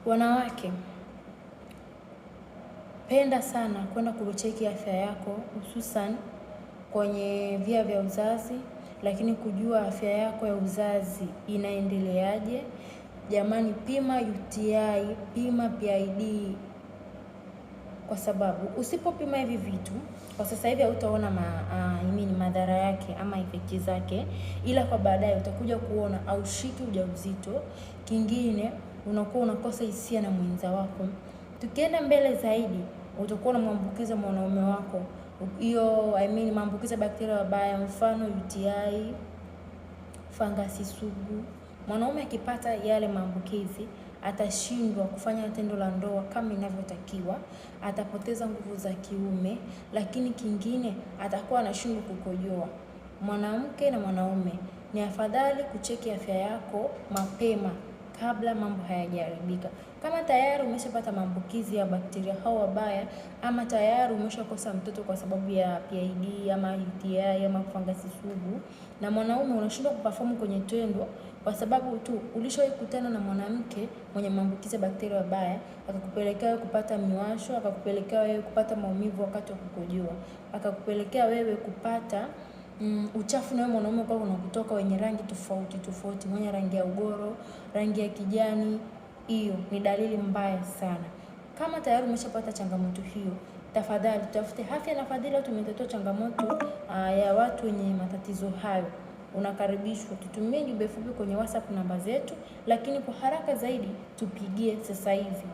Wanawake, penda sana kwenda kucheki afya yako, hususan kwenye via vya uzazi, lakini kujua afya yako ya uzazi inaendeleaje. Jamani, pima UTI, pima PID, kwa sababu usipopima hivi vitu kwa sasa hivi hautaona madhara yake ama effect zake, ila kwa baadaye utakuja kuona haushiki ujauzito. Kingine, unakuwa unakosa hisia na mwenza wako. Tukienda mbele zaidi, utakuwa unamwambukiza mwanaume wako hiyo maambukizi ya bakteria wabaya, mfano UTI, fangasi sugu. Mwanaume akipata yale maambukizi atashindwa kufanya tendo la ndoa kama inavyotakiwa, atapoteza nguvu za kiume, lakini kingine atakuwa anashindwa kukojoa. Mwanamke na mwanaume, ni afadhali kucheki afya yako mapema kabla mambo hayajaharibika. Kama tayari umeshapata maambukizi ya bakteria hao wabaya, ama tayari umeshakosa mtoto kwa sababu ya PID ama UTI ama fangasi sugu, na mwanaume unashindwa kuperform kwenye tendo kwa sababu tu ulishawahi kukutana na mwanamke mwenye maambukizi ya bakteria wabaya, akakupelekea wewe kupata miwasho, akakupelekea wewe kupata maumivu wakati wa kukojoa, akakupelekea wewe kupata uchafu na mwanaume kwa unakutoka wenye rangi tofauti tofauti, mwenye rangi ya ugoro, rangi ya kijani, hiyo ni dalili mbaya sana. Kama tayari umeshapata changamoto hiyo, tafadhali tafute Afya na Fadhila. Tumetatua changamoto ya watu wenye matatizo hayo. Unakaribishwa, tutumie jumbe fupi kwenye WhatsApp namba zetu, lakini kwa haraka zaidi tupigie sasa hivi.